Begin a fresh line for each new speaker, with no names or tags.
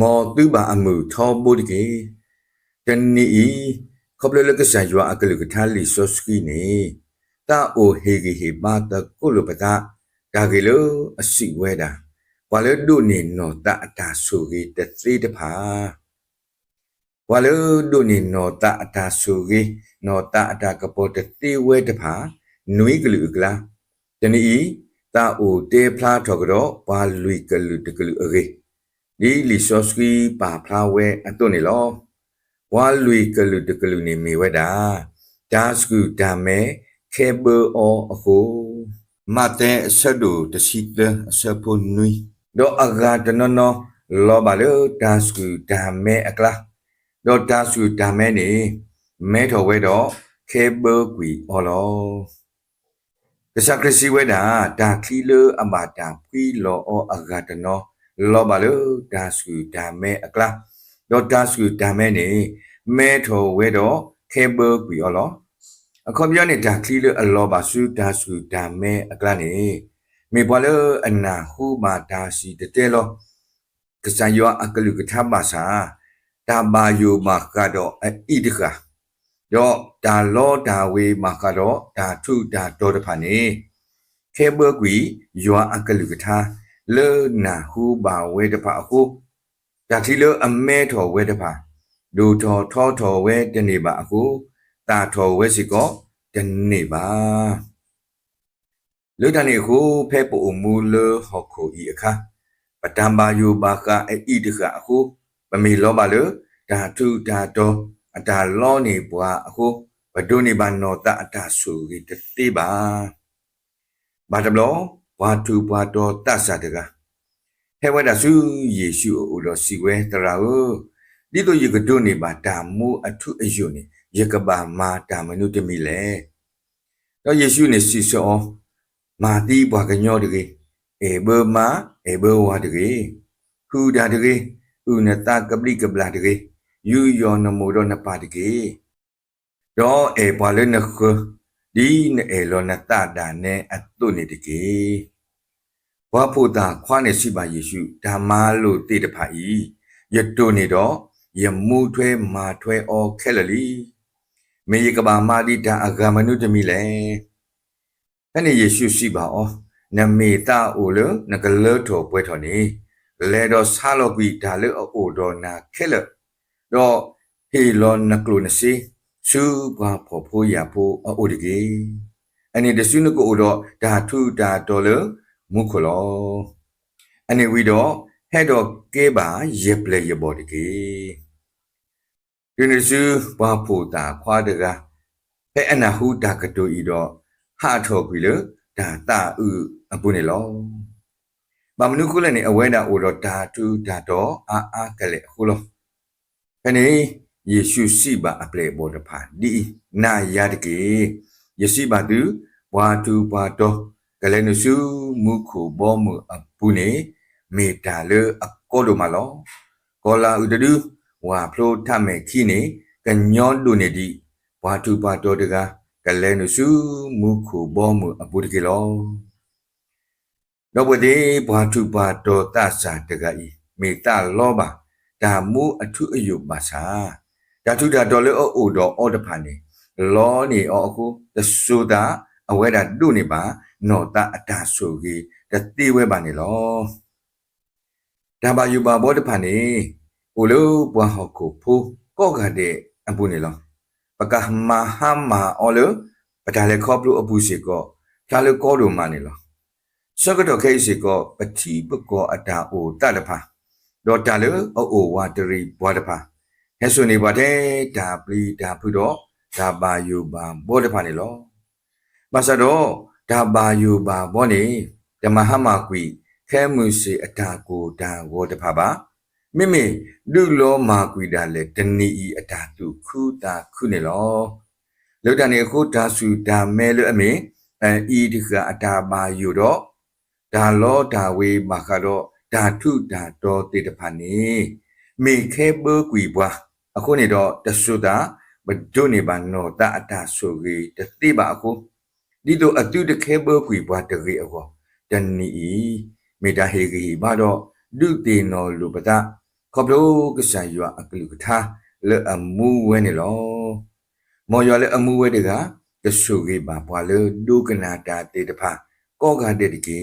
มอตื้อบาอมือทอบุดิเกจันนี่ขบเลยก็สายว่าอักลุกทาลิโซสกีนี่ตาโอเฮกิเฮบาตะกุลุปตาตาเกลอสิเวดาวาเลดูนี่โนตาตาสุกีเตตรีเดพาวาเลดูนี่โนตาตาสุกีโนตาตากระโปเตตีเวเดพานุยกลุกลาจันนี่ตาโอเตพลาทอกรอปาลุยกลุตกลุเอเกဒီလီဆော့စကီပါဖလာဝဲအတုန်နေလောဝါလူကလူတကလူနေမီဝဲတာဒါစကူဒါမဲခေဘောအောအခုမတဲ့အဆက်တို့တစီတဲ့အဆက်ဖို့နွီတော့အဂါတနနောလောပါလေဒါစကူဒါမဲအကလာတော့ဒါစကူဒါမဲနေမဲတော်ဝဲတော့ခေဘောကွီအော်လောကစားကစီဝဲတာဒါခီလအမတာကွီလောအောအဂါတနောလောပါလို့ဒါစုဒါမဲအကလာတော့ဒါစုဒါမဲနေမဲထော်ဝဲတော့ခဲဘကွီရောလောအခုပြောနေတာခလီလအလောပါစုဒါစုဒါမဲအကလာနေမေပွာလအနာဟူပါဒါစီတဲလောကစားယောအကလူကထပါစာဒါဘာယိုမာကတော့အဣဒခါတော့ဒါလောဒါဝေမာကတော့ဒါထုဒါတော်တဖာနေခဲဘကွီယောအကလူကထလေနာဟူပါဝဲတဖာအခုဒါထီလေအမဲထော်ဝဲတဖာဒူထော်ထောထော်ဝဲတနေပါအခုတာထော်ဝဲစီကောတနေပါလေတနေခုဖဲပူမူလဟောခိုဤအခါပတံပါယုပါကအဣတခအခုပမေလောပါလေဒါထုဒါတော်အတာလောနေပွားအခုဘဒုနေပါနောတအတာဆူရီတတိပါဘာတဘလောဝါတူပွားတော်တဆာတကဟဲဝဒဆူယေရှုအိုလောစီဝဲတရာဟုဒီတို့ယကဒုနေပါဒါမူအထုအယုနေယကဘာမာတာမနုတမီလေတော့ယေရှုနေစီစောမာတိဘွားကညောတကေအေဘောမာအေဘောဝါတကေခူဒါတကေဥနတကပလိကပလာတကေယူယောနမိုရောနပါတကေတော့အေဘွားလည်းနခဒီနေလောနတတာနဲ့အတုနေတကေဝါဖို့တာခွားနေရှိပါယေရှုဓမ္မလို့တိတဖာဤယတုနေတော့ယမူထွဲမာထွဲအောခဲလလီမေယကဘာမာဒီတာအဂမနုတမီလေအဲ့နေယေရှုရှိပါအောနမေတာအိုလနကလောထောပွဲထော်နေလေတော့ဆာလောကွီဒါလေအိုတော်နာခဲလတော့ဟေလောနကလုနစီစုဘာဖို့ဖို့ရဖို့အိုဒီကေအဲ့နေတဆုနကိုအိုတော့ဒါထုဒါတော်လေမုခလောအနေဝီတော့ဟဲ့တော့ကဲပါယေပလေယဘောတကေဒီနစုဘာဖို့တာခွာတကဖဲအနာဟုဒါကတူဤတော့ဟာထော်ပြီလေဒါတာဥအပုနေလောဘာမနုခုလည်းနေအဝဲတာအိုတော့ဒါတူဒါတော့အာကလေခုလောဖဲနေယေရှုရှိပါအပလေဘောတဖာဒီနာရတကေယေရှိပါသူဘွာတူဘွာတော့ကလေးနစုမုခုဘောမအပူနေမေတာလေအကောလိုမလောကောလာဥဒူဝါဖလိုထမဲခိနေကညောလူနေဒီဘွာတူဘွာတော့တကကလေးနစုမုခုဘောမအပူတကေလောတော့ဘဒီဘွာတူဘွာတော့တဆာတကဤမေတာလောပါဒါမူအထုအယုပါစာဒါထုဒါတော်လေအိုတော်အော်တဖာနေလောနေအောအခုတဆူတာအဝဲတာဒုနေပါနောတာအတာဆိုကြီးတတိဝဲပါနေလောဒါပါယူပါဘောတဖာနေဟိုလိုဘွားဟောကိုဖိုးကော့ကတဲ့အပူနေလောပကမဟာမာအော်လိုပဒါလေခေါပလူအပူစီကောဒါလေကောလိုမနေလောစကတော့ခဲစီကောပတိပကောအတာအိုတတဖာတော့ဒါလေအိုဝါတရီဘွားတဖာဟဲဆိုနေပါတဲ့ဒါပလီဒါဖူတော့ဒါပါယူပါဘောတဖာနေလောမဆတော့ဒါဘာယုဘာဘောနေဓမ္မဟမကွီခဲမှုစီအတာကိုဒါဝတဖာပါမိမိလူလောမာကွီဒါလေတဏီဤအတာသူခုတာခုနေလောလောက်တနေခုဒါစုဒါမဲလို့အမေဤဒီကအတာဘာယုတော့ဒါလောဒါဝေမာကတော့ဒါထုဒါတော်တေတဖာနေမေခဲဘောကွီဘွာအခုနေတော့တဆုတာဘဒုနေပါနောတအတာဆိုကြီးတတိပါအခုဒီတော့အတုတခဲဘောကွေဘွားတရေအောတဏီမေတာဟေဂီဘာတော့ဒုတေနောလူပဒ ခေါပလိုကစားရွာအကလူကထားလေအမှုဝဲနေလောမော်ရွာလေအမှုဝဲတကကဆူကေပါဘွာလေဒုကနာတာတေတဖာကောကတဲ့တကေ